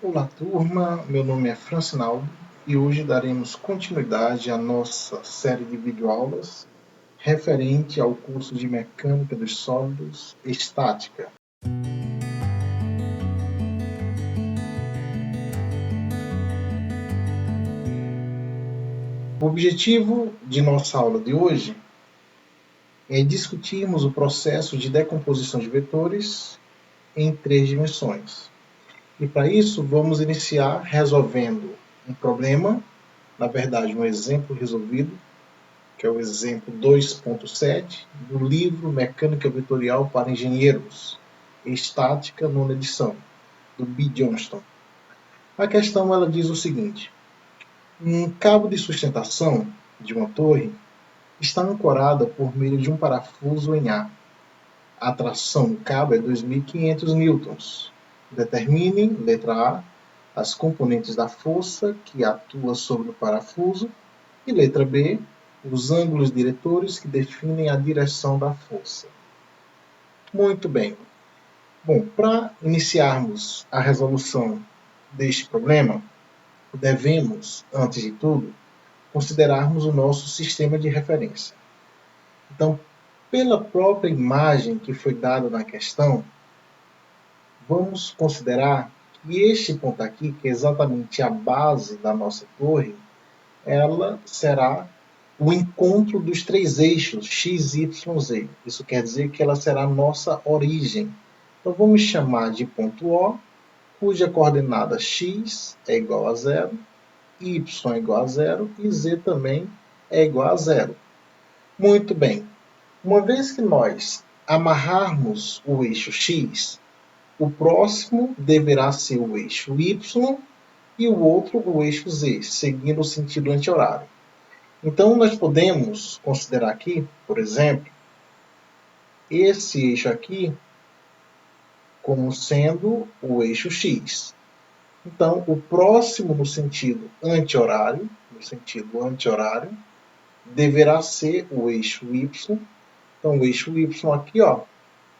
Olá, turma. Meu nome é Francinaldo e hoje daremos continuidade à nossa série de videoaulas referente ao curso de Mecânica dos Sólidos Estática. O objetivo de nossa aula de hoje é discutirmos o processo de decomposição de vetores em 3 dimensões. E para isso vamos iniciar resolvendo um problema, na verdade um exemplo resolvido, que é o exemplo 2.7 do livro Mecânica Vetorial para Engenheiros, Estática, nona edição, do B. Johnston. A questão ela diz o seguinte: um cabo de sustentação de uma torre está ancorada por meio de um parafuso em A. A tração do cabo é 2.500 newtons. Determine, letra A, as componentes da força que atua sobre o parafuso e, letra B, os ângulos diretores que definem a direção da força. Muito bem. Bom, para iniciarmos a resolução deste problema, devemos, antes de tudo, considerarmos o nosso sistema de referência. Então, pela própria imagem que foi dada na questão, vamos considerar que este ponto aqui, que é exatamente a base da nossa torre, ela será o encontro dos 3 eixos x, y, z. Isso quer dizer que ela será a nossa origem. Então vamos chamar de ponto O, cuja coordenada x é igual a 0, y é igual a 0 e z também é igual a 0. Muito bem. Uma vez que nós amarrarmos o eixo x, o próximo deverá ser o eixo y e o outro o eixo z, seguindo o sentido anti-horário. Então, nós podemos considerar aqui, por exemplo, esse eixo aqui como sendo o eixo x. Então, o próximo no sentido anti-horário, deverá ser o eixo y. Então, o eixo y aqui,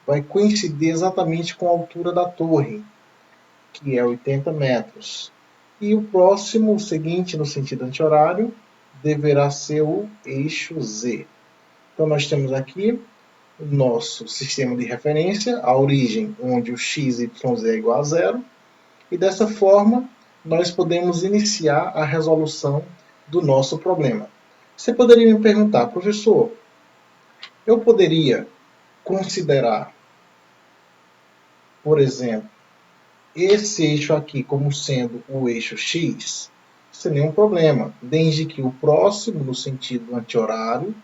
vai coincidir exatamente com a altura da torre, que é 80 metros. E o próximo, o seguinte, no sentido anti-horário, deverá ser o eixo z. Então, nós temos aqui o nosso sistema de referência, a origem onde o x, y, z é igual a 0, e dessa forma nós podemos iniciar a resolução do nosso problema. Você poderia me perguntar, professor, eu poderia considerar, por exemplo, esse eixo aqui como sendo o eixo x? Sem nenhum problema, desde que o próximo no sentido anti-horário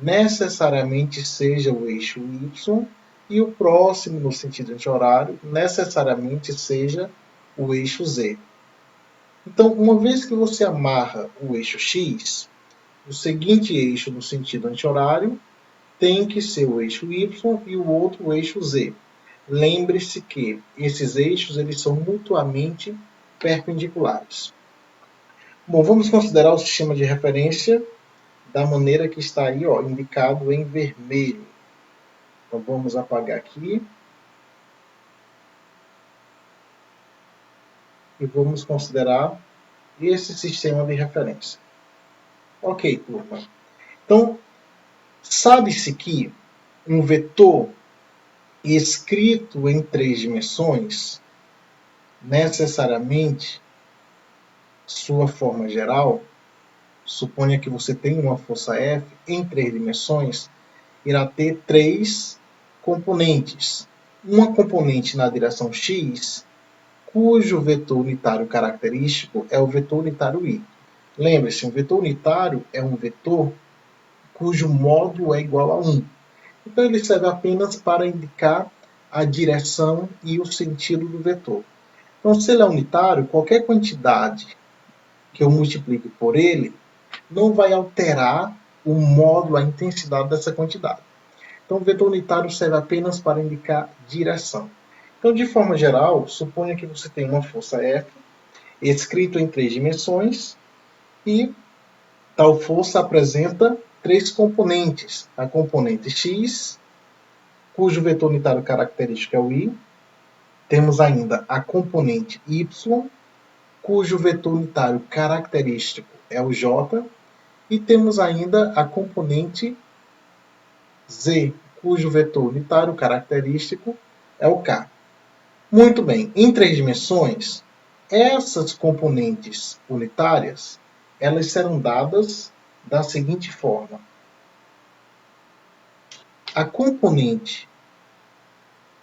necessariamente seja o eixo y e o próximo no sentido anti-horário necessariamente seja o eixo z. Então, uma vez que você amarra o eixo x, o seguinte eixo no sentido anti-horário tem que ser o eixo y e o outro o eixo z. Lembre-se que esses eixos eles são mutuamente perpendiculares. Bom, vamos considerar o sistema de referência da maneira que está aí, indicado em vermelho. Então vamos apagar aqui. E vamos considerar esse sistema de referência. Ok, turma. Então, sabe-se que um vetor escrito em 3 dimensões, necessariamente, sua forma geral, suponha que você tem uma força F em 3 dimensões, irá ter 3 componentes. Uma componente na direção x, cujo vetor unitário característico é o vetor unitário i. Lembre-se, um vetor unitário é um vetor cujo módulo é igual a 1. Então, ele serve apenas para indicar a direção e o sentido do vetor. Então, se ele é unitário, qualquer quantidade que eu multiplique por ele não vai alterar o módulo, a intensidade dessa quantidade. Então, o vetor unitário serve apenas para indicar direção. Então, de forma geral, suponha que você tem uma força F, escrito em 3 dimensões, e tal força apresenta 3 componentes. A componente x, cujo vetor unitário característico é o i, Temos ainda a componente y, cujo vetor unitário característico é o j, e temos ainda a componente z, cujo vetor unitário característico é o k. Muito bem, em 3 dimensões, essas componentes unitárias elas serão dadas da seguinte forma. A componente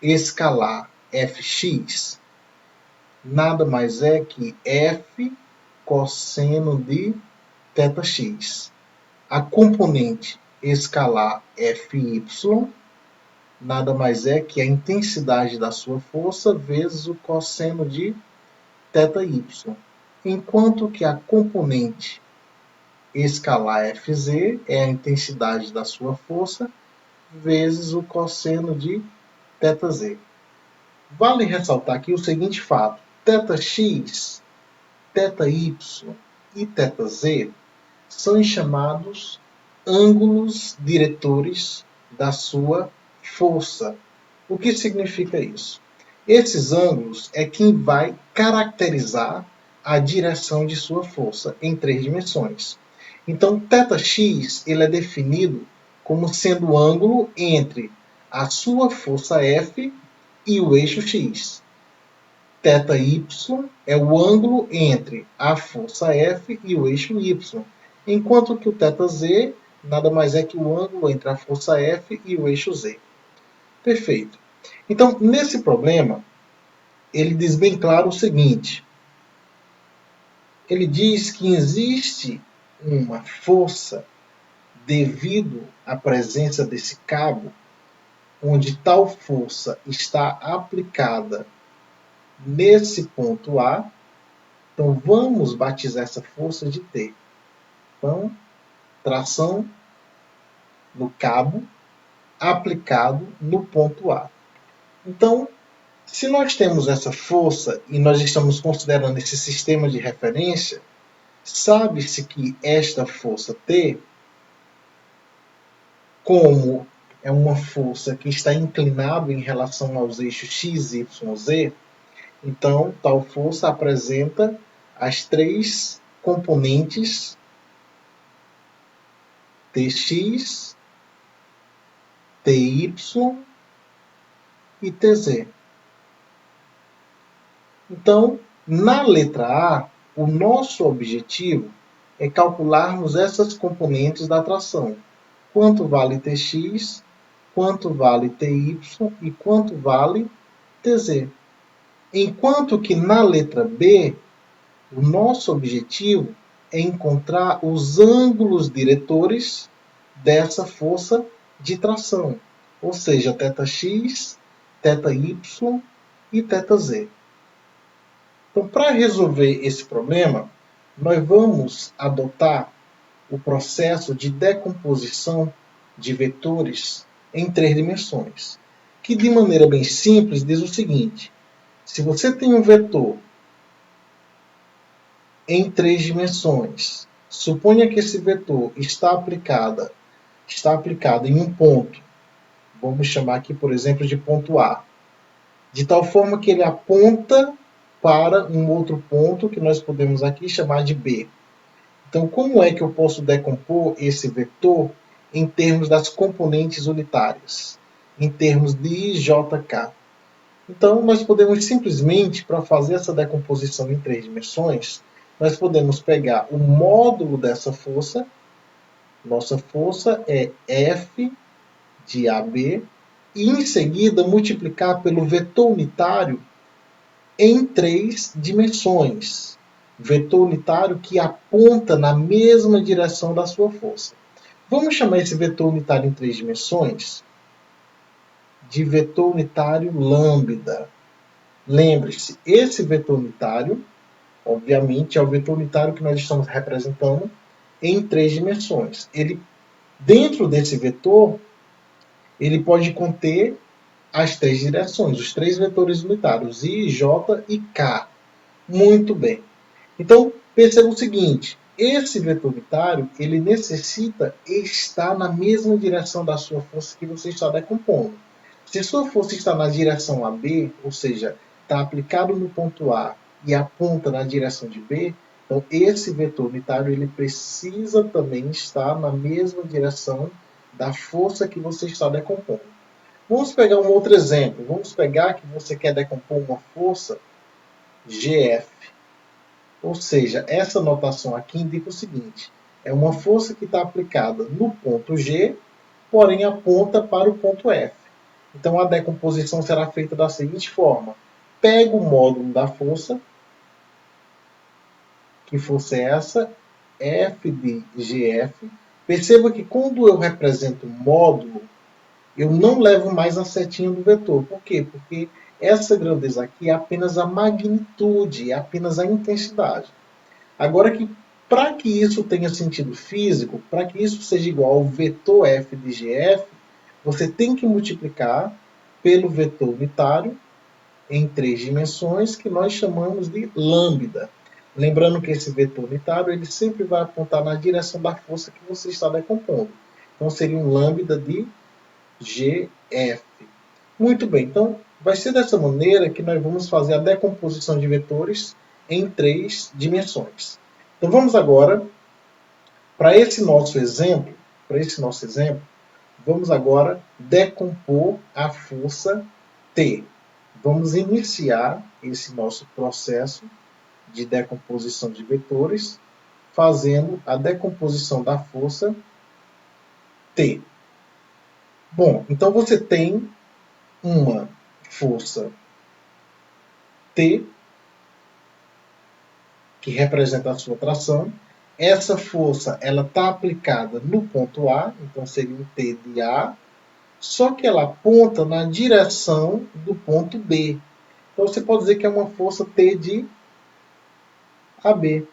escalar fx nada mais é que f cosseno de θx. A componente escalar fy nada mais é que a intensidade da sua força vezes o cosseno de θy. Enquanto que a componente escalar fz é a intensidade da sua força vezes o cosseno de θz. Vale ressaltar aqui o seguinte fato: θx, θy e θz são chamados ângulos diretores da sua força. O que significa isso? Esses ângulos é quem vai caracterizar a direção de sua força em 3 dimensões. Então, θx ele é definido como sendo o ângulo entre a sua força F e o eixo x. θy é o ângulo entre a força F e o eixo y, enquanto que o θz nada mais é que o ângulo entre a força F e o eixo z. Perfeito. Então, nesse problema, ele diz bem claro o seguinte. Ele diz que existe uma força devido à presença desse cabo, onde tal força está aplicada nesse ponto A. Então, vamos batizar essa força de T. Então, tração no cabo aplicado no ponto A. Então, se nós temos essa força e nós estamos considerando esse sistema de referência, sabe-se que esta força T, como é uma força que está inclinada em relação aos eixos x, y, z, então tal força apresenta as 3 componentes Tx, Ty e Tz. Então, na letra A, o nosso objetivo é calcularmos essas componentes da tração. Quanto vale Tx, quanto vale Ty e quanto vale Tz. Enquanto que na letra B, o nosso objetivo é encontrar os ângulos diretores dessa força de tração, ou seja, θx, θy e θz. Então, para resolver esse problema, nós vamos adotar o processo de decomposição de vetores em 3 dimensões, que de maneira bem simples diz o seguinte: se você tem um vetor em 3 dimensões, suponha que esse vetor está aplicado em um ponto, vamos chamar aqui, por exemplo, de ponto A, de tal forma que ele aponta para um outro ponto que nós podemos aqui chamar de B. Então, como é que eu posso decompor esse vetor em termos das componentes unitárias, em termos de IJK? Então, nós podemos simplesmente, para fazer essa decomposição em 3 dimensões, nós podemos pegar o módulo dessa força. Nossa força é F de AB, e em seguida multiplicar pelo vetor unitário em 3 dimensões. Vetor unitário que aponta na mesma direção da sua força. Vamos chamar esse vetor unitário em 3 dimensões de vetor unitário lambda. Lembre-se, esse vetor unitário, obviamente, é o vetor unitário que nós estamos representando em 3 dimensões. Dentro desse vetor, ele pode conter as 3 direções, os 3 vetores unitários, I, J e K. Muito bem. Então, perceba o seguinte, esse vetor unitário, ele necessita estar na mesma direção da sua força que você está decompondo. Se sua força está na direção AB, ou seja, está aplicado no ponto A e aponta na direção de B, então esse vetor unitário ele precisa também estar na mesma direção da força que você está decompondo. Vamos pegar um outro exemplo. Vamos pegar que você quer decompor uma força GF. Ou seja, essa notação aqui indica o seguinte: é uma força que está aplicada no ponto G, porém aponta para o ponto F. Então a decomposição será feita da seguinte forma: pego o módulo da força, que fosse essa, F de GF. Perceba que quando eu represento módulo, eu não levo mais a setinha do vetor. Por quê? Porque essa grandeza aqui é apenas a magnitude, é apenas a intensidade. Agora, para que isso tenha sentido físico, para que isso seja igual ao vetor F de GF, você tem que multiplicar pelo vetor unitário em 3 dimensões, que nós chamamos de lambda. Lembrando que esse vetor unitário ele sempre vai apontar na direção da força que você está decompondo. Então, seria um lambda de GF. Muito bem, então vai ser dessa maneira que nós vamos fazer a decomposição de vetores em 3 dimensões. Então vamos agora para esse nosso exemplo, vamos agora decompor a força T. Vamos iniciar esse nosso processo de decomposição de vetores fazendo a decomposição da força T. Bom, então você tem uma força T, que representa a sua tração. Essa força ela está aplicada no ponto A, então seria um T de A, só que ela aponta na direção do ponto B. Então você pode dizer que é uma força T de AB,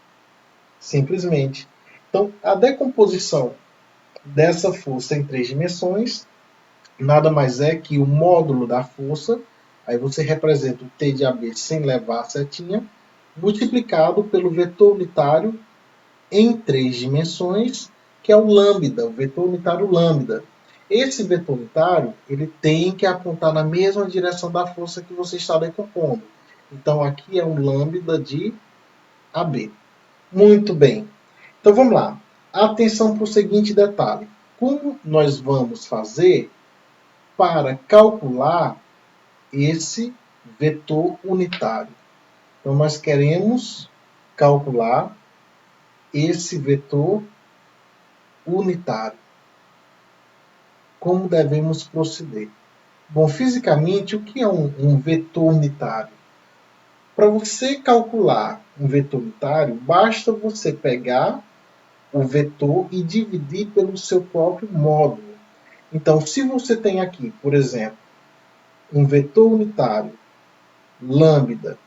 simplesmente. Então a decomposição dessa força em 3 dimensões nada mais é que o módulo da força, aí você representa o T de AB sem levar a setinha, multiplicado pelo vetor unitário em 3 dimensões, que é o lambda, o vetor unitário lambda. Esse vetor unitário ele tem que apontar na mesma direção da força que você está decompondo. Então aqui é um lambda de AB. Muito bem. Então vamos lá. Atenção para o seguinte detalhe. Como nós vamos fazer para calcular esse vetor unitário? Então nós queremos calcular esse vetor unitário. Como devemos proceder? Bom, fisicamente, o que é um vetor unitário? Para você calcular um vetor unitário, basta você pegar o vetor e dividir pelo seu próprio módulo. Então, se você tem aqui, por exemplo, um vetor unitário lambda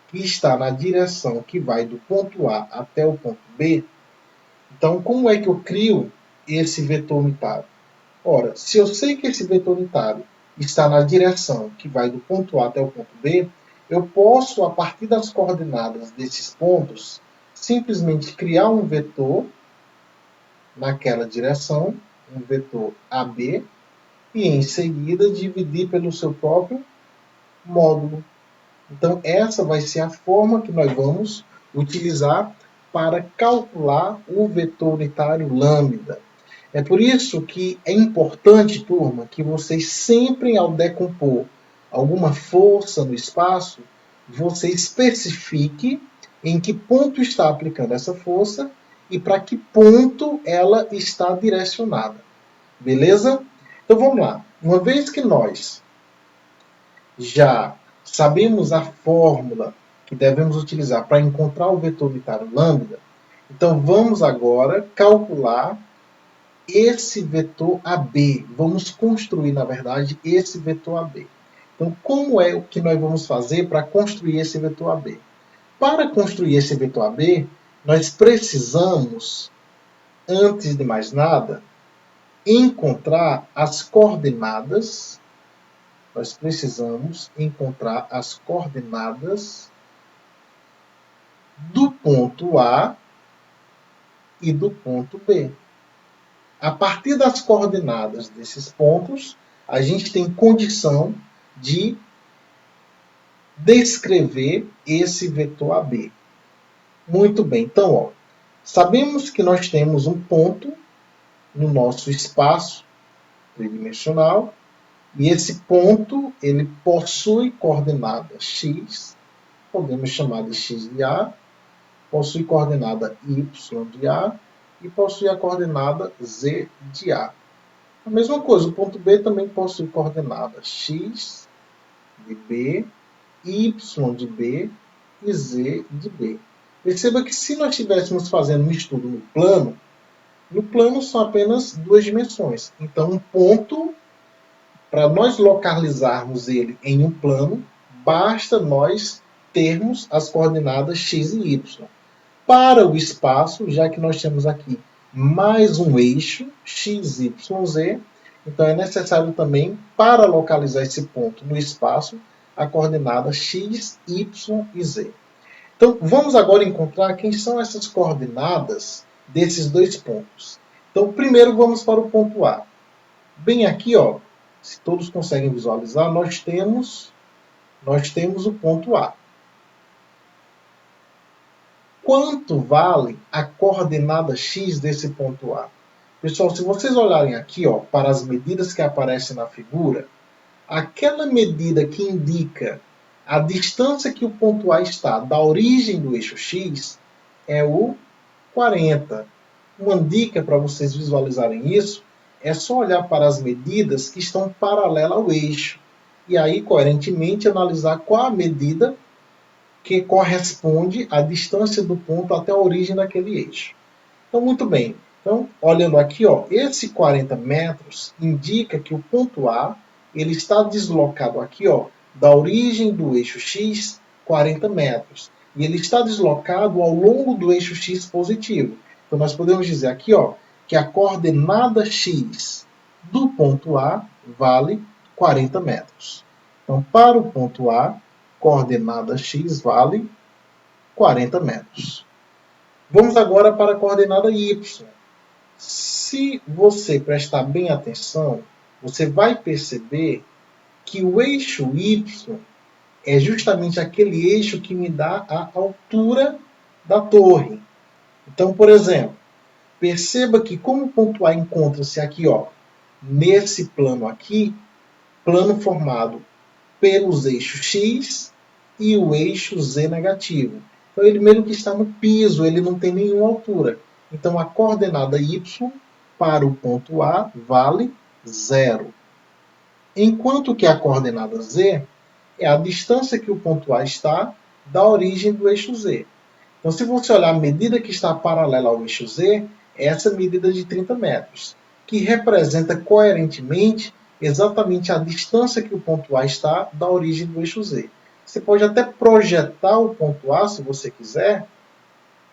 que está na direção que vai do ponto A até o ponto B, então como é que eu crio esse vetor unitário? Ora, se eu sei que esse vetor unitário está na direção que vai do ponto A até o ponto B, eu posso, a partir das coordenadas desses pontos, simplesmente criar um vetor naquela direção, um vetor AB, e em seguida dividir pelo seu próprio módulo. Então, essa vai ser a forma que nós vamos utilizar para calcular o vetor unitário lambda. É por isso que é importante, turma, que vocês sempre, ao decompor alguma força no espaço, você especifique em que ponto está aplicando essa força e para que ponto ela está direcionada. Beleza? Então vamos lá. Uma vez que nós já sabemos a fórmula que devemos utilizar para encontrar o vetor unitário lambda, então vamos agora calcular esse vetor AB. Vamos construir, na verdade, esse vetor AB. Então, como é o que nós vamos fazer para construir esse vetor AB? Para construir esse vetor AB, nós precisamos, antes de mais nada, encontrar as coordenadas. Nós precisamos encontrar as coordenadas do ponto A e do ponto B. A partir das coordenadas desses pontos, a gente tem condição de descrever esse vetor AB. Muito bem, então, ó, sabemos que nós temos um ponto no nosso espaço tridimensional, e esse ponto ele possui coordenada x, podemos chamar de x de A, possui coordenada y de A e possui a coordenada z de A. A mesma coisa, o ponto B também possui coordenada x de B, y de B e z de B. Perceba que se nós estivéssemos fazendo um estudo no plano são apenas duas dimensões. Então, um ponto, para nós localizarmos ele em um plano, basta nós termos as coordenadas x e y. Para o espaço, já que nós temos aqui mais um eixo, x, y, z, então é necessário também, para localizar esse ponto no espaço, a coordenada x, y e z. Então, vamos agora encontrar quem são essas coordenadas desses dois pontos. Então, primeiro vamos para o ponto A. Bem aqui, ó, se todos conseguem visualizar, nós temos o ponto A. Quanto vale a coordenada x desse ponto A? Pessoal, se vocês olharem aqui, ó, para as medidas que aparecem na figura, aquela medida que indica a distância que o ponto A está da origem do eixo x é o 40. Uma dica para vocês visualizarem isso é só olhar para as medidas que estão paralelas ao eixo. E aí, coerentemente, analisar qual a medida que corresponde à distância do ponto até a origem daquele eixo. Então, muito bem. Então, olhando aqui, ó, esse 40 metros indica que o ponto A ele está deslocado aqui, ó, da origem do eixo x, 40 metros. E ele está deslocado ao longo do eixo x positivo. Então, nós podemos dizer aqui, ó, que a coordenada x do ponto A vale 40 metros. Então, para o ponto A, coordenada x vale 40 metros. Vamos agora para a coordenada y. Se você prestar bem atenção, você vai perceber que o eixo y é justamente aquele eixo que me dá a altura da torre. Então, por exemplo, perceba que como o ponto A encontra-se aqui, ó, nesse plano aqui, plano formado pelos eixos x e o eixo z negativo. Então, ele mesmo que está no piso, ele não tem nenhuma altura. Então, a coordenada y para o ponto A vale 0. Enquanto que a coordenada z é a distância que o ponto A está da origem do eixo z. Então, se você olhar a medida que está paralela ao eixo z, é essa medida de 30 metros, que representa coerentemente exatamente a distância que o ponto A está da origem do eixo z. Você pode até projetar o ponto A, se você quiser,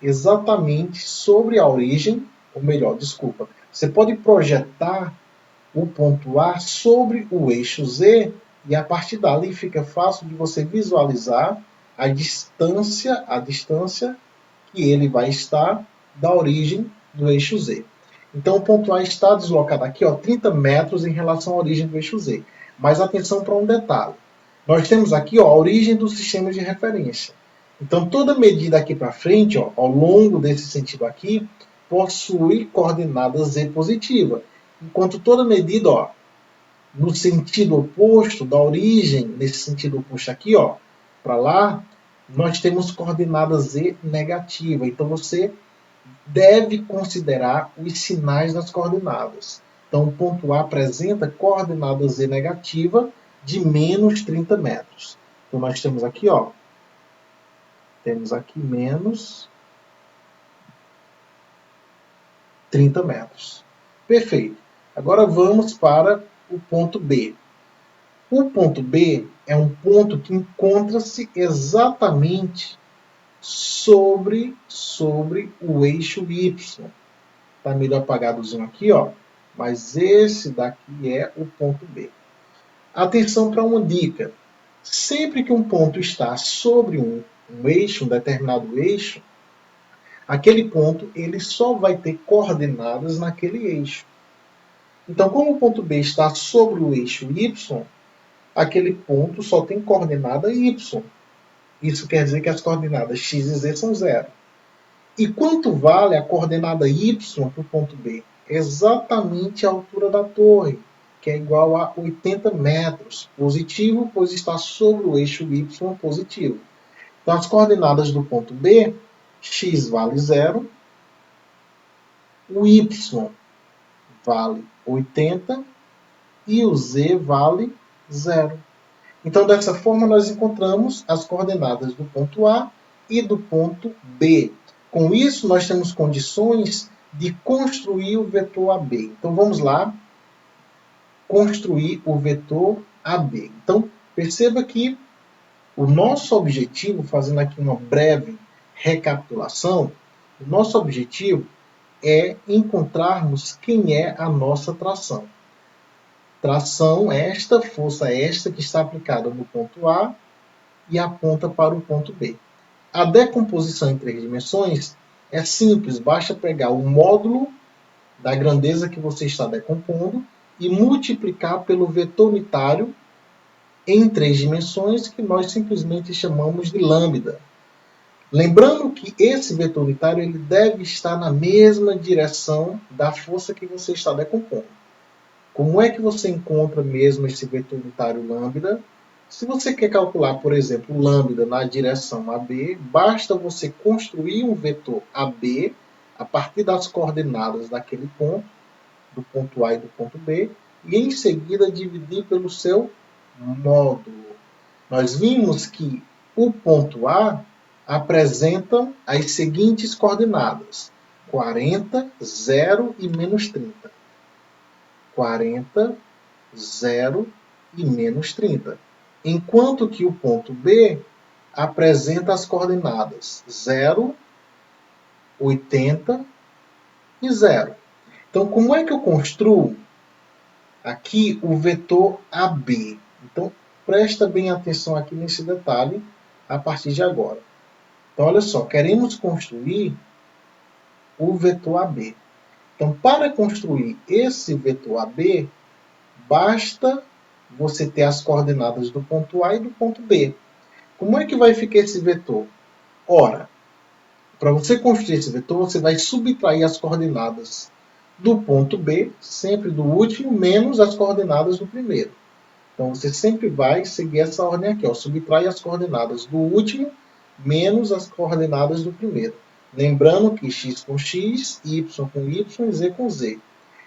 exatamente sobre a origem, ou melhor, desculpa, você pode projetar o ponto A sobre o eixo Z e a partir dali fica fácil de você visualizar a distância que ele vai estar da origem do eixo Z. Então o ponto A está deslocado aqui, ó, 30 metros em relação à origem do eixo Z. Mas atenção para um detalhe. Nós temos aqui, ó, a origem do sistema de referência. Então toda medida aqui para frente, ó, ao longo desse sentido aqui, possui coordenada Z positiva. Enquanto toda medida, ó, no sentido oposto, da origem, nesse sentido oposto aqui, ó, para lá, nós temos coordenada Z negativa. Então você deve considerar os sinais das coordenadas. Então o ponto A apresenta coordenada Z negativa de menos 30 metros. Então nós temos aqui, ó, temos aqui menos 30 metros. Perfeito. Agora vamos para o ponto B. O ponto B é um ponto que encontra-se exatamente sobre o eixo Y. Está meio apagadozinho aqui, ó, mas esse daqui é o ponto B. Atenção para uma dica. Sempre que um ponto está sobre um eixo, um determinado eixo, aquele ponto ele só vai ter coordenadas naquele eixo. Então, como o ponto B está sobre o eixo Y, aquele ponto só tem coordenada y. Isso quer dizer que as coordenadas x e z são zero. E quanto vale a coordenada y para o ponto B? Exatamente a altura da torre, que é igual a 80 metros, positivo, pois está sobre o eixo y positivo. Então, as coordenadas do ponto B, x vale 0, o y vale 80 e o z vale 0. Então, dessa forma, nós encontramos as coordenadas do ponto A e do ponto B. Com isso, nós temos condições de construir o vetor AB. Então, vamos lá construir o vetor AB. Então, perceba que o nosso objetivo, fazendo aqui uma breve recapitulação, o nosso objetivo é encontrarmos quem é a nossa tração. Tração esta, força esta que está aplicada no ponto A e aponta para o ponto B. A decomposição em 3 dimensões é simples, basta pegar o módulo da grandeza que você está decompondo e multiplicar pelo vetor unitário em 3 dimensões, que nós simplesmente chamamos de lambda. Lembrando que esse vetor unitário ele deve estar na mesma direção da força que você está decompondo. Como é que você encontra mesmo esse vetor unitário lambda? Se você quer calcular, por exemplo, lambda na direção AB, basta você construir um vetor AB a partir das coordenadas daquele ponto, do ponto A e do ponto B, e em seguida dividir pelo seu módulo. Nós vimos que o ponto A apresenta as seguintes coordenadas: 40, 0 e menos 30. 40, 0 e menos 30. Enquanto que o ponto B apresenta as coordenadas 0, 80 e 0. Então, como é que eu construo aqui o vetor AB? Então, presta bem atenção aqui nesse detalhe a partir de agora. Então, olha só, queremos construir o vetor AB. Então, para construir esse vetor AB, basta você ter as coordenadas do ponto A e do ponto B. Como é que vai ficar esse vetor? Ora, para você construir esse vetor, você vai subtrair as coordenadas do ponto B, sempre do último, menos as coordenadas do primeiro. Então, você sempre vai seguir essa ordem aqui, ó, subtrai as coordenadas do último, menos as coordenadas do primeiro. Lembrando que x com x, y com y e z com z.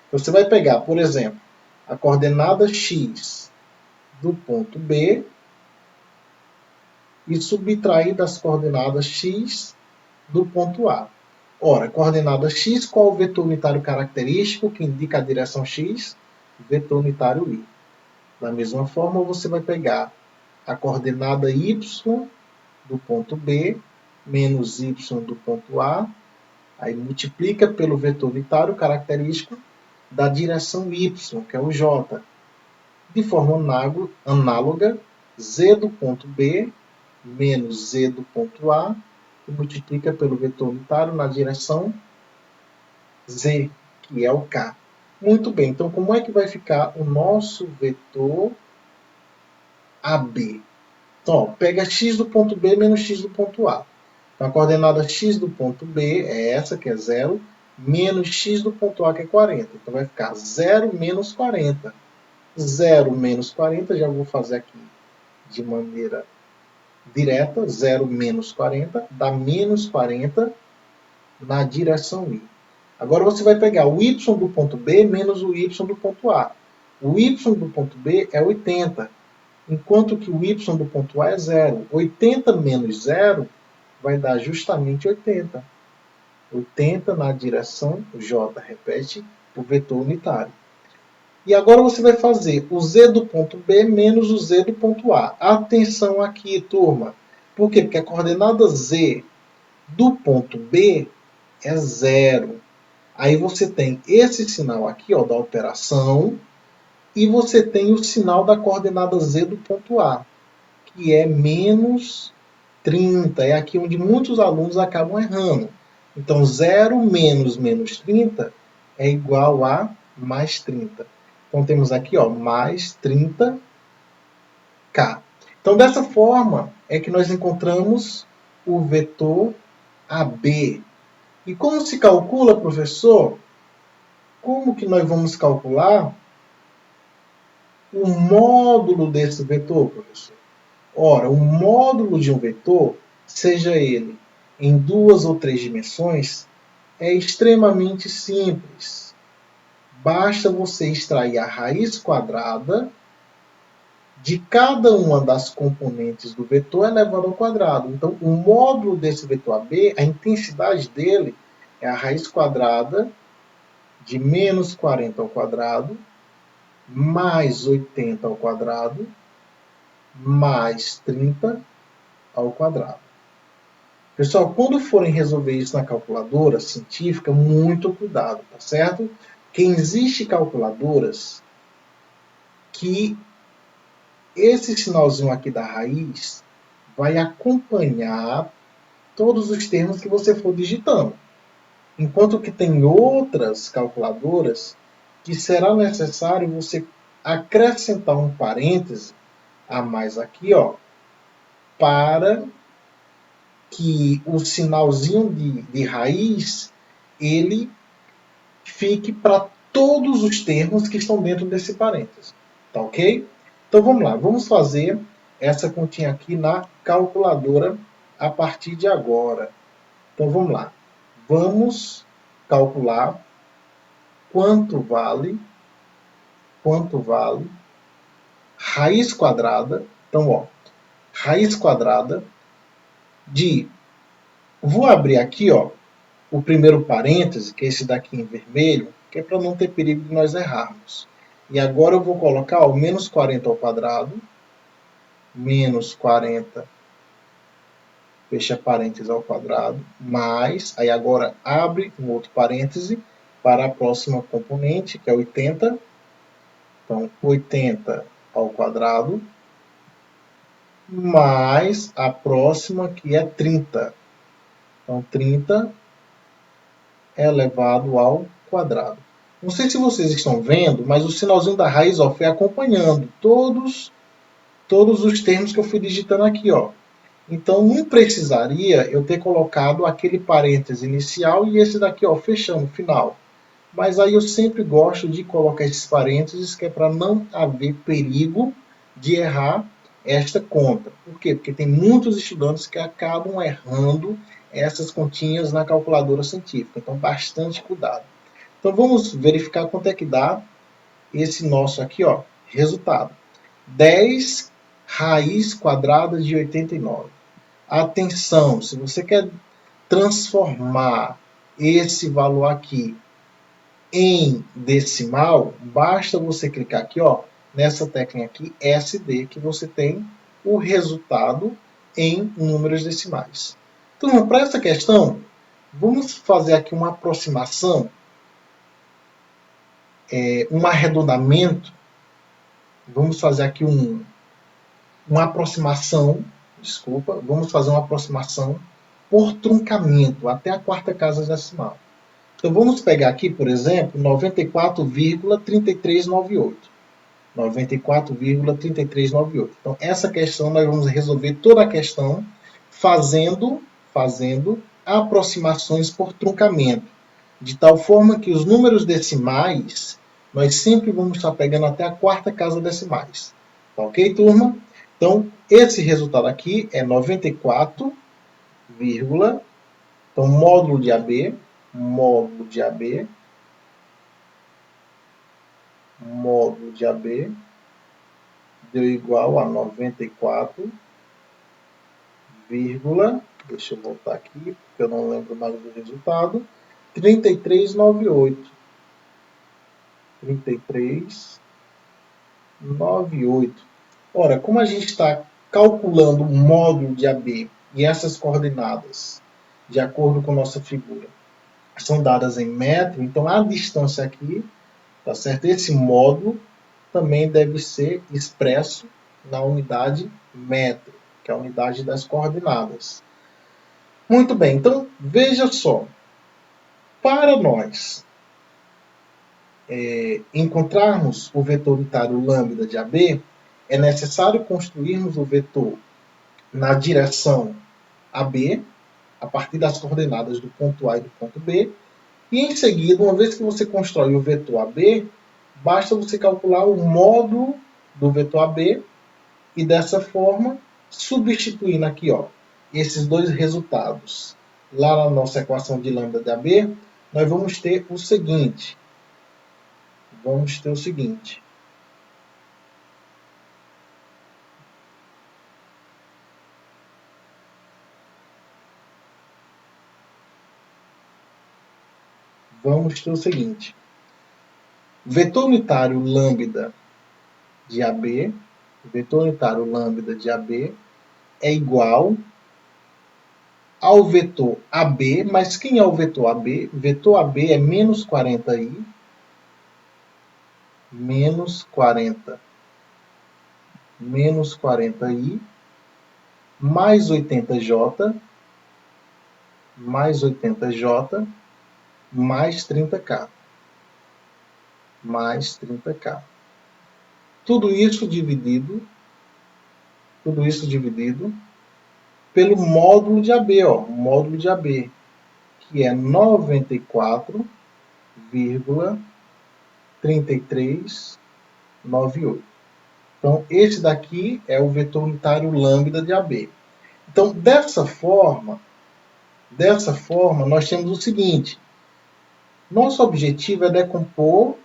Então, você vai pegar, por exemplo, a coordenada x do ponto B e subtrair das coordenadas x do ponto A. Ora, coordenada x, qual o vetor unitário característico que indica a direção x? Vetor unitário y. Da mesma forma, você vai pegar a coordenada y do ponto B menos y do ponto A, aí multiplica pelo vetor unitário característico da direção y, que é o j. De forma análoga, z do ponto B menos z do ponto A, e multiplica pelo vetor unitário na direção z, que é o k. Muito bem, então como é que vai ficar o nosso vetor AB? Então, ó, pega x do ponto B menos x do ponto A. Então, a coordenada x do ponto B é essa, que é 0, menos x do ponto A, que é 40. Então, vai ficar 0 menos 40. 0 menos 40, já vou fazer aqui de maneira direta. 0 menos 40 dá menos 40 na direção y. Agora, você vai pegar o y do ponto B menos o y do ponto A. O y do ponto B é 80, enquanto que o y do ponto A é 0. 80 menos 0 vai dar justamente 80. 80 na direção j, repete, o vetor unitário. E agora você vai fazer o z do ponto B menos o z do ponto A. Atenção aqui, turma. Por quê? Porque a coordenada z do ponto B é 0. Aí você tem esse sinal aqui, ó, da operação, e você tem o sinal da coordenada z do ponto A, que é menos 30. É aqui onde muitos alunos acabam errando. Então, 0 menos menos 30 é igual a mais 30. Então, temos aqui, ó, mais 30 K. Então, dessa forma, é que nós encontramos o vetor AB. E como se calcula, professor? Como que nós vamos calcular o módulo desse vetor, professor? Ora, o módulo de um vetor, seja ele em 2 ou 3 dimensões, é extremamente simples. Basta você extrair a raiz quadrada de cada uma das componentes do vetor elevado ao quadrado. Então, o módulo desse vetor AB, a intensidade dele é a raiz quadrada de menos 40 ao quadrado, mais 80 ao quadrado, mais 30 ao quadrado. Pessoal, quando forem resolver isso na calculadora científica, muito cuidado, tá certo? Porque existem calculadoras que esse sinalzinho aqui da raiz vai acompanhar todos os termos que você for digitando. Enquanto que tem outras calculadoras que será necessário você acrescentar um parêntese a mais aqui, ó, para que o sinalzinho de raiz ele fique para todos os termos que estão dentro desse parêntese. Tá ok? Então vamos lá, vamos fazer essa continha aqui na calculadora a partir de agora. Então vamos lá. Vamos calcular quanto vale raiz quadrada. Então, ó, raiz quadrada de... Vou abrir aqui, ó, o primeiro parêntese, que é esse daqui em vermelho, que é para não ter perigo de nós errarmos. E agora eu vou colocar, ó, menos 40 ao quadrado, menos 40, fecha parênteses ao quadrado, mais, aí agora abre um outro parêntese para a próxima componente, que é 80. Então, 80 ao quadrado, mais a próxima, que é 30. Então, 30 elevado ao quadrado. Não sei se vocês estão vendo, mas o sinalzinho da raiz ó, foi acompanhando todos os termos que eu fui digitando aqui. Ó. Então, não precisaria eu ter colocado aquele parêntese inicial e esse daqui ó, fechando o final. Mas aí eu sempre gosto de colocar esses parênteses, que é para não haver perigo de errar esta conta. Por quê? Porque tem muitos estudantes que acabam errando essas continhas na calculadora científica. Então, bastante cuidado. Então, vamos verificar quanto é que dá esse nosso aqui, ó, resultado. 10 raiz quadrada de 89. Atenção, se você quer transformar esse valor aqui em decimal, basta você clicar aqui, ó, nessa tecla aqui, SD, que você tem o resultado em números decimais. Então, para essa questão, vamos fazer aqui uma aproximação, um arredondamento. Vamos fazer aqui uma aproximação, vamos fazer uma aproximação por truncamento, até a quarta casa decimal. Então, vamos pegar aqui, por exemplo, 94,3398. 94,3398. Então, essa questão nós vamos resolver toda a questão fazendo aproximações por truncamento, de tal forma que os números decimais nós sempre vamos estar pegando até a quarta casa decimais. Tá ok, turma? Então, esse resultado aqui é 94, então módulo de AB, deu igual a 94, deixa eu voltar aqui, porque eu não lembro mais do resultado, 3398. 3398. Ora, como a gente está calculando o módulo de AB e essas coordenadas, de acordo com nossa figura, são dadas em metro, então a distância aqui, tá certo? Esse módulo também deve ser expresso na unidade metro, que é a unidade das coordenadas. Muito bem, então veja só. Para nós encontrarmos o vetor unitário lambda de AB, é necessário construirmos o vetor na direção AB, a partir das coordenadas do ponto A e do ponto B, e em seguida, uma vez que você constrói o vetor AB, basta você calcular o módulo do vetor AB e dessa forma, substituindo aqui esses dois resultados lá na nossa equação de lambda de AB, nós vamos ter o seguinte. Vamos ter o seguinte. Vetor unitário lambda de AB, é igual ao vetor AB, mas quem é o vetor AB? Vetor AB é menos 40i, menos 40i, mais 80j, mais 30k. Tudo isso dividido pelo módulo de AB, que é 94,3398. Então, esse daqui é o vetor unitário lambda de AB. Então, dessa forma, nós temos o seguinte. Nosso objetivo é decompor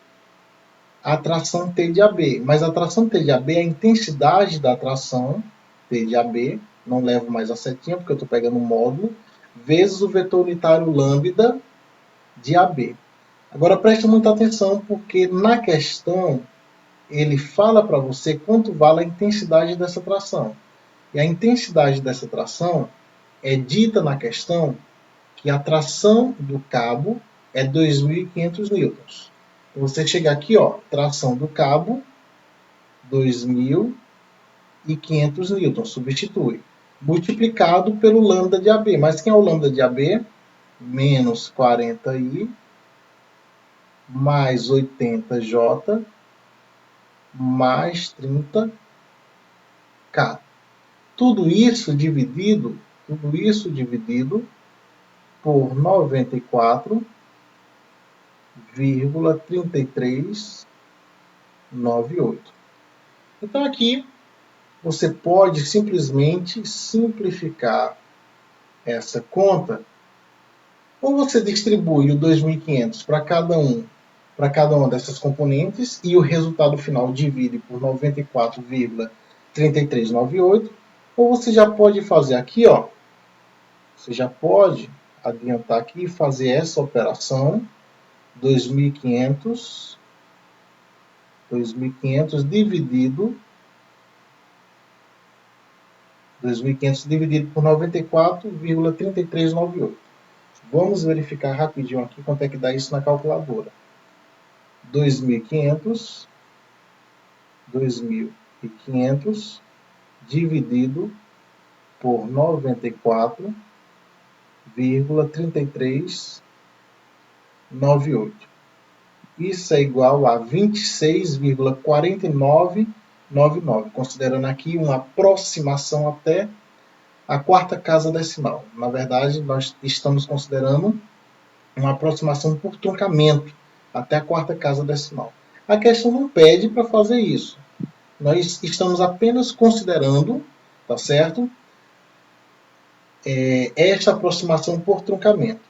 a atração T de AB, mas a atração T de AB é a intensidade da atração T de AB, não levo mais a setinha porque eu estou pegando o módulo, vezes o vetor unitário lambda de AB. Agora preste muita atenção porque na questão ele fala para você quanto vale a intensidade dessa atração. E a intensidade dessa atração é dita na questão que a tração do cabo é 2.500 newtons. Você chega aqui, tração do cabo, 2.500 newtons, substitui. Multiplicado pelo lambda de AB. Mas quem é o lambda de AB? Menos 40i, mais 80j, mais 30k. Tudo isso dividido por 94,3398. Então aqui você pode simplesmente simplificar essa conta, ou você distribui o 2.500 para cada uma dessas componentes e o resultado final divide por 94,3398, ou você já pode fazer aqui, você já pode adiantar aqui e fazer essa operação, 2.500 dividido por 94,3398. Vamos verificar rapidinho aqui quanto é que dá isso na calculadora. 2.500 dividido por 94,3398. Isso é igual a 26,4999, considerando aqui uma aproximação até a quarta casa decimal. Na verdade, nós estamos considerando uma aproximação por truncamento até a quarta casa decimal. A questão não pede para fazer isso. Nós estamos apenas considerando, tá certo? Esta aproximação por truncamento.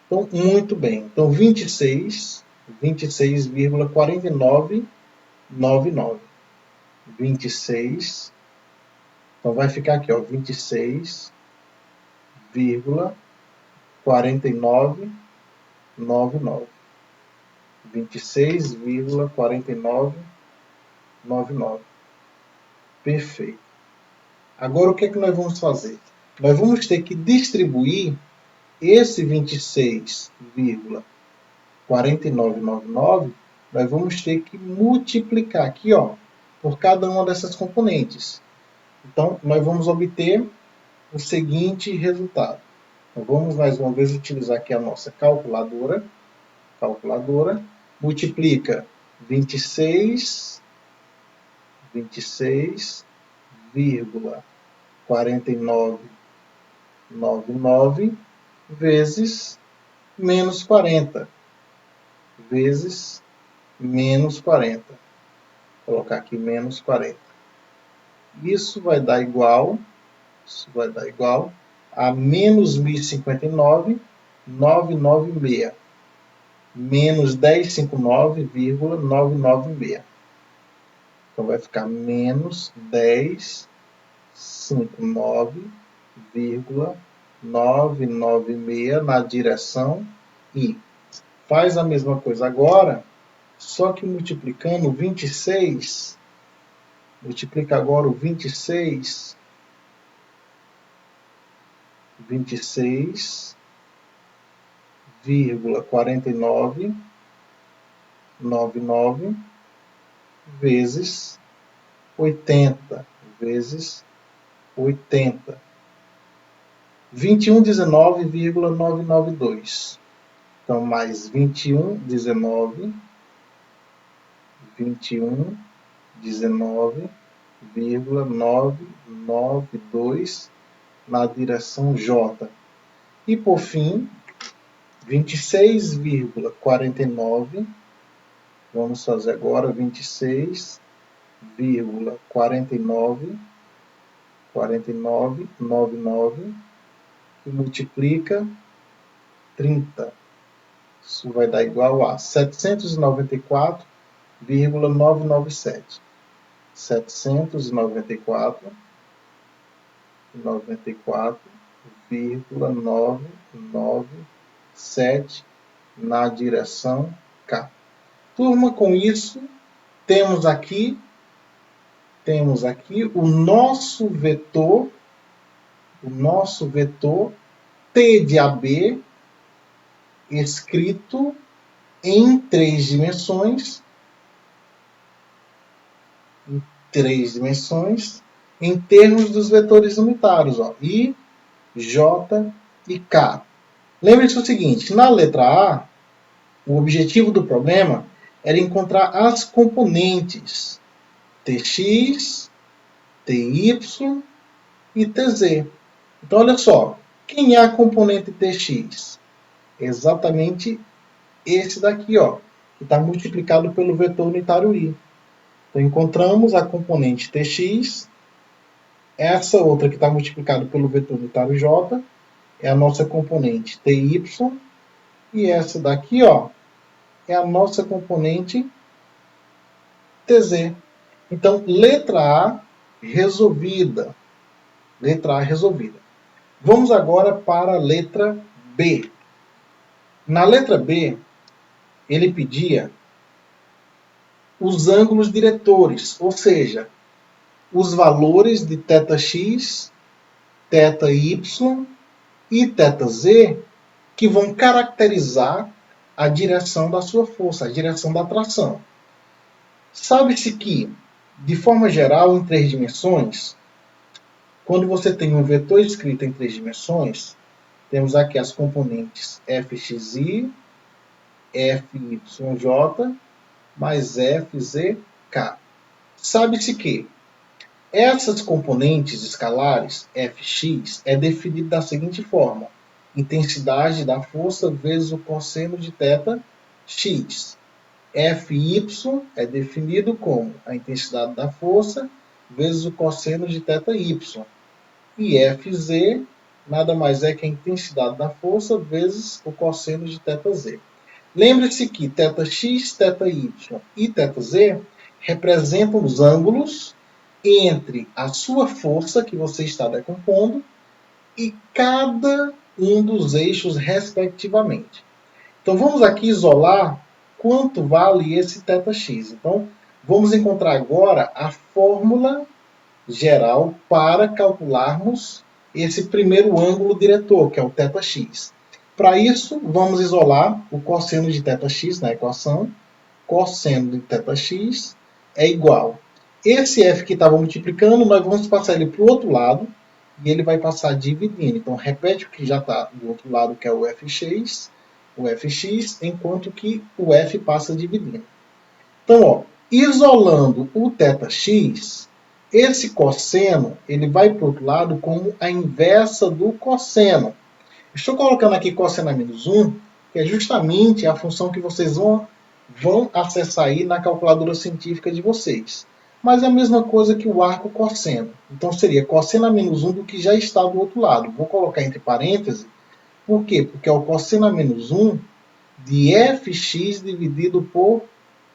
Então, muito bem. Então, 26,4999. 26. Então, vai ficar aqui, 26,4999. 26,4999. Perfeito. Agora, o que é que nós vamos fazer? Nós vamos ter que distribuir esse 26,4999, nós vamos ter que multiplicar aqui, por cada uma dessas componentes. Então, nós vamos obter o seguinte resultado. Então, vamos mais uma vez utilizar aqui a nossa calculadora. Multiplica 26 26,4999 vezes menos 40, vezes menos 40. Vou colocar aqui menos 40. Isso vai dar igual a menos 1059,996. Menos 1059,996. Então vai ficar menos 1059,996 na direção I. Faz a mesma coisa agora, só que multiplicando 26. Multiplica agora o 26,4999 vezes 80, vezes 80. 2119,992. Então, mais 2119,992 na direção J. E, por fim, 26,49. Vamos fazer agora 26,4999, que multiplica 30. Isso vai dar igual a 794,997. 794,997 na direção K. Turma, com isso, temos aqui o nosso vetor T de AB escrito em 3 dimensões, em termos dos vetores unitários, ó, I, J e K. Lembre-se o seguinte, na letra A, o objetivo do problema era encontrar as componentes Tx, Ty e Tz. Então, olha só, quem é a componente Tx? Exatamente esse daqui, ó, que está multiplicado pelo vetor unitário I. Então, encontramos a componente Tx, essa outra que está multiplicada pelo vetor unitário J, é a nossa componente Ty, e essa daqui, ó, é a nossa componente Tz. Então, letra A resolvida. Vamos agora para a letra B. Na letra B, ele pedia os ângulos diretores, ou seja, os valores de θx, θy e θz que vão caracterizar a direção da sua força, a direção da tração. Sabe-se que, de forma geral, em 3 dimensões, quando você tem um vetor escrito em 3 dimensões, temos aqui as componentes fxi, fyj, mais fzk. Sabe-se que essas componentes escalares, fx, é definido da seguinte forma: intensidade da força vezes o cosseno de θx. Fy é definido como a intensidade da força vezes o cosseno de θy. E Fz nada mais é que a intensidade da força vezes o cosseno de θz. Lembre-se que θx, θy e θz representam os ângulos entre a sua força que você está decompondo e cada um dos eixos respectivamente. Então vamos aqui isolar quanto vale esse θx. Então vamos encontrar agora a fórmula geral para calcularmos esse primeiro ângulo diretor, que é o θx. Para isso, vamos isolar o cosseno de θx na equação. Cosseno de θx é igual. Esse f que estava multiplicando, nós vamos passar ele para o outro lado e ele vai passar dividindo. Então, repete o que já está do outro lado, que é o fx, enquanto que o f passa dividindo. Então, ó, Isolando o θx, esse cosseno ele vai para o outro lado como a inversa do cosseno. Estou colocando aqui cosseno a menos 1, que é justamente a função que vocês vão acessar aí na calculadora científica de vocês. Mas é a mesma coisa que o arco cosseno. Então seria cosseno a menos 1 do que já está do outro lado. Vou colocar entre parênteses. Por quê? Porque é o cosseno a menos 1 de fx dividido por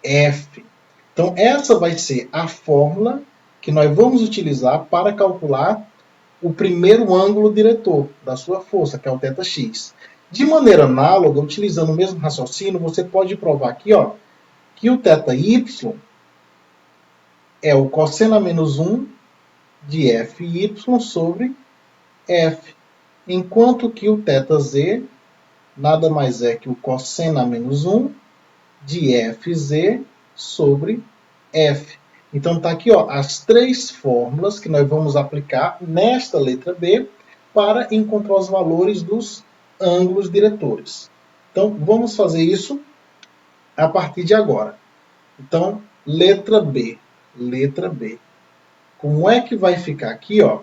f. Então essa vai ser a fórmula que nós vamos utilizar para calcular o primeiro ângulo diretor da sua força, que é o θx. De maneira análoga, utilizando o mesmo raciocínio, você pode provar aqui, ó, que o θy é o cosseno a menos 1 de fy sobre f, enquanto que o θz nada mais é que o cosseno a menos 1 de fz sobre f. Então está aqui, ó, as três fórmulas que nós vamos aplicar nesta letra B para encontrar os valores dos ângulos diretores. Então vamos fazer isso a partir de agora. Então, letra B. Letra B. Como é que vai ficar aqui, ó?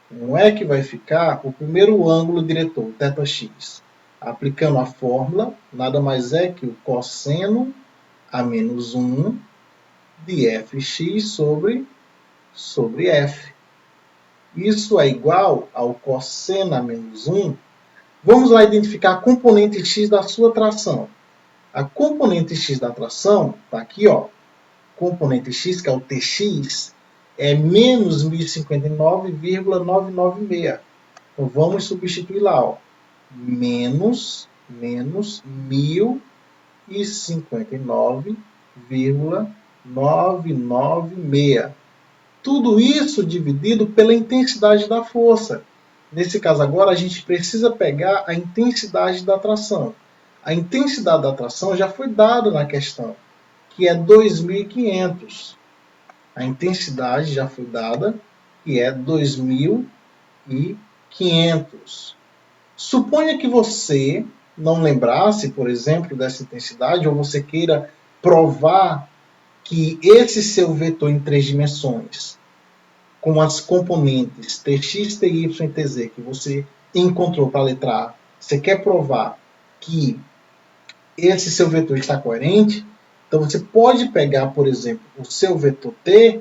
Como é que vai ficar o primeiro ângulo diretor, θx? Aplicando a fórmula, nada mais é que o cosseno a menos 1 de fx sobre f. Isso é igual ao cosseno a menos 1. Vamos lá identificar a componente x da sua tração. A componente x da tração está aqui, ó. Componente x, que é o tx, é menos 1059,996. Então vamos substituir lá, ó. Menos 1059,996. Tudo isso dividido pela intensidade da força. Nesse caso agora, a gente precisa pegar a intensidade da tração. A intensidade da tração já foi dada na questão, que é 2.500. A intensidade já foi dada, que é 2.500. Suponha que você não lembrasse, por exemplo, dessa intensidade, ou você queira provar que esse seu vetor em três dimensões, com as componentes tx, ty e tz que você encontrou para a letra A, você quer provar que esse seu vetor está coerente, então você pode pegar, por exemplo, o seu vetor t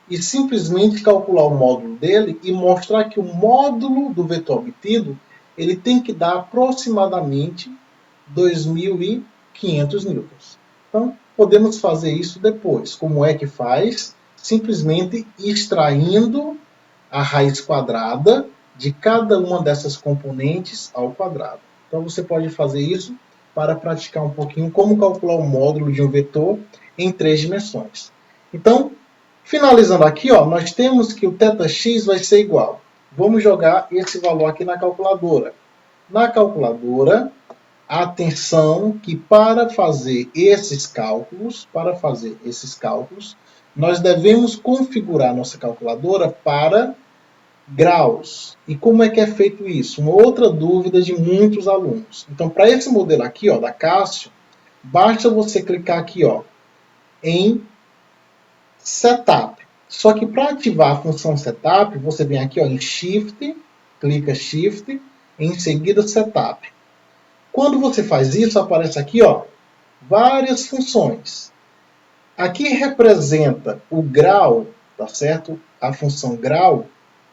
e simplesmente calcular o módulo dele e mostrar que o módulo do vetor obtido ele tem que dar aproximadamente 2.500 newtons. Então, podemos fazer isso depois. Como é que faz? Simplesmente extraindo a raiz quadrada de cada uma dessas componentes ao quadrado. Então, você pode fazer isso para praticar um pouquinho como calcular o módulo de um vetor em três dimensões. Então, finalizando aqui, ó, nós temos que o θx vai ser igual. Vamos jogar esse valor aqui na calculadora. Na calculadora, atenção que para fazer esses cálculos, nós devemos configurar nossa calculadora para graus. E como é que é feito isso? Uma outra dúvida de muitos alunos. Então, para esse modelo aqui, ó, da Cássio, basta você clicar aqui, ó, em Setup. Só que para ativar a função Setup, você vem aqui, ó, em Shift, clica Shift, em seguida Setup. Quando você faz isso, aparece aqui, ó, várias funções. Aqui representa o grau, tá certo? A função grau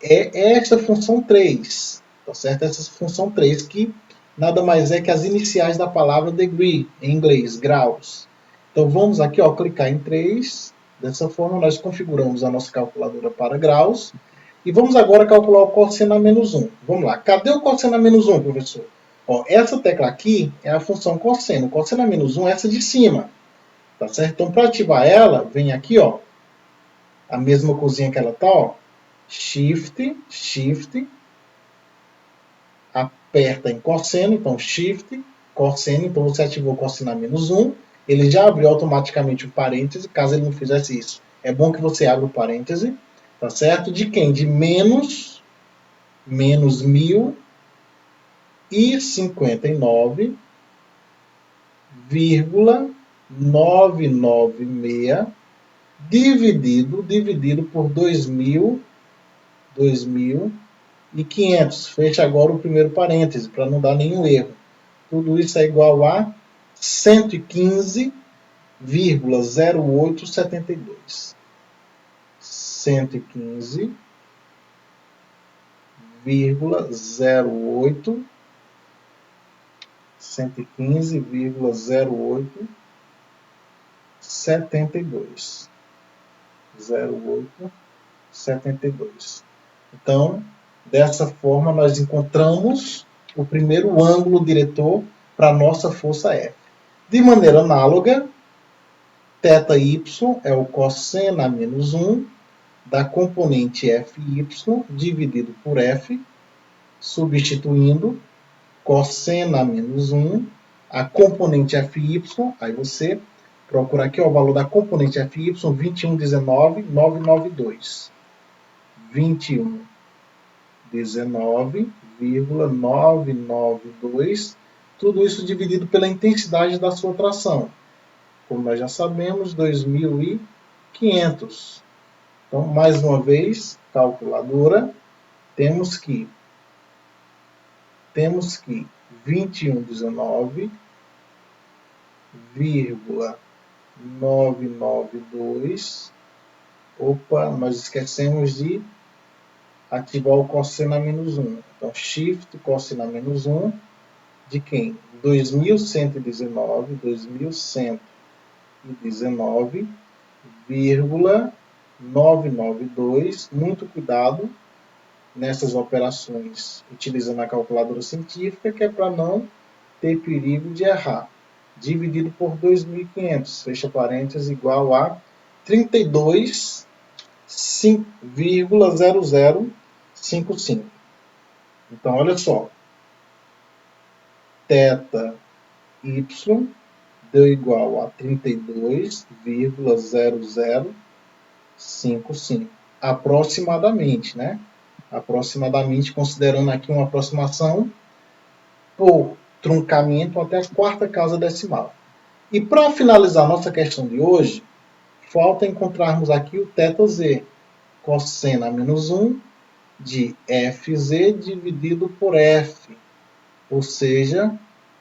é esta função 3, tá certo? Essa função 3 que nada mais é que as iniciais da palavra degree, em inglês, graus. Então vamos aqui, ó, clicar em 3. Dessa forma nós configuramos a nossa calculadora para graus. E vamos agora calcular o cosseno a menos 1. Vamos lá. Cadê o cosseno a menos 1, professor? Ó, essa tecla aqui é a função cosseno. O cosseno a menos 1 é essa de cima. Tá certo? Então, para ativar ela, vem aqui, ó, a mesma coisinha que ela tá, ó, Shift, Shift, aperta em cosseno, então Shift, cosseno, então você ativou o cosseno a menos 1, ele já abriu automaticamente o parêntese, caso ele não fizesse isso. É bom que você abra o parêntese, tá certo? De quem? De menos 1.059,996. 996 dividido por 2.500. Fecha agora o primeiro parêntese, para não dar nenhum erro. Tudo isso é igual a 115,0872. 115,0872. 0,872. Então, dessa forma, nós encontramos o primeiro ângulo diretor para a nossa força F. De maneira análoga, θy é o cosseno a menos 1 da componente Fy dividido por F, substituindo cosseno a menos 1, a componente Fy, aí você procura aqui o valor da componente Fy, 2119,992. 2119,992, tudo isso dividido pela intensidade da sua tração. Como nós já sabemos, 2.500. Então, mais uma vez, calculadora, temos que 2119,992. Opa, nós esquecemos de ativar o cosseno a menos 1. Então, shift cosseno a menos 1 de quem? 2119,992. Muito cuidado nessas operações utilizando a calculadora científica, que é para não ter perigo de errar. Dividido por 2.500, fecha parênteses, igual a 32,0055. Então, olha só. Θy deu igual a 32,0055. Aproximadamente, né? Aproximadamente, considerando aqui uma aproximação por truncamento até a quarta casa decimal. E para finalizar nossa questão de hoje, falta encontrarmos aqui o θz, cosseno a menos 1 de Fz dividido por F, ou seja,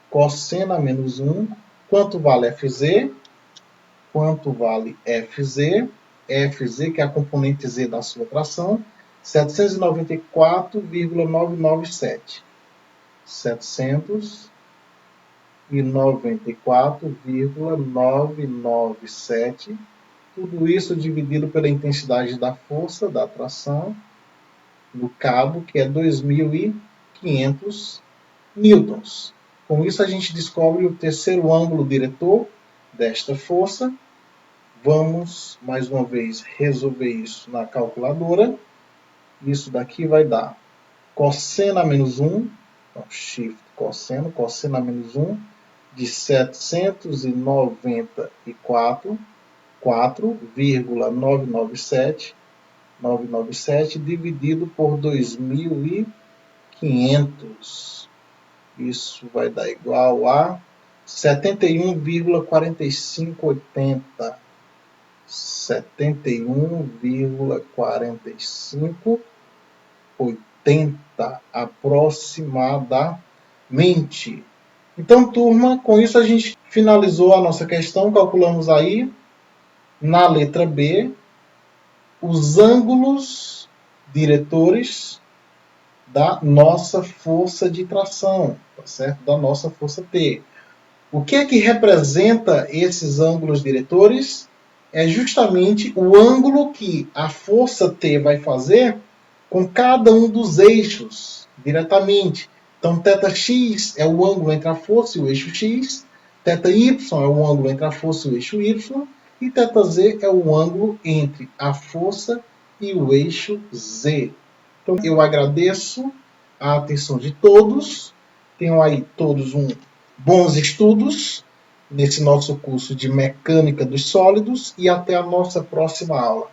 cosseno a menos 1, quanto vale Fz? Quanto vale Fz? Fz, que é a componente Z da sua tração, 794,997. 794,997. Tudo isso dividido pela intensidade da força da atração no cabo, que é 2.500 newtons. Com isso, a gente descobre o terceiro ângulo diretor desta força. Vamos, mais uma vez, resolver isso na calculadora. Isso daqui vai dar cosseno a menos 1, então, shift cosseno a menos 1, de 794,997 dividido por 2.500. Isso vai dar igual a 71,4580. 71,4580 aproximadamente. Então, turma, com isso a gente finalizou a nossa questão. Calculamos aí, na letra B, os ângulos diretores da nossa força de tração, tá certo? Da nossa força T. O que é que representa esses ângulos diretores? É justamente o ângulo que a força T vai fazer com cada um dos eixos diretamente. Então, θx é o ângulo entre a força e o eixo x, θy é o ângulo entre a força e o eixo y, e θz é o ângulo entre a força e o eixo z. Então, eu agradeço a atenção de todos. Tenham aí todos bons estudos nesse nosso curso de Mecânica dos Sólidos e até a nossa próxima aula.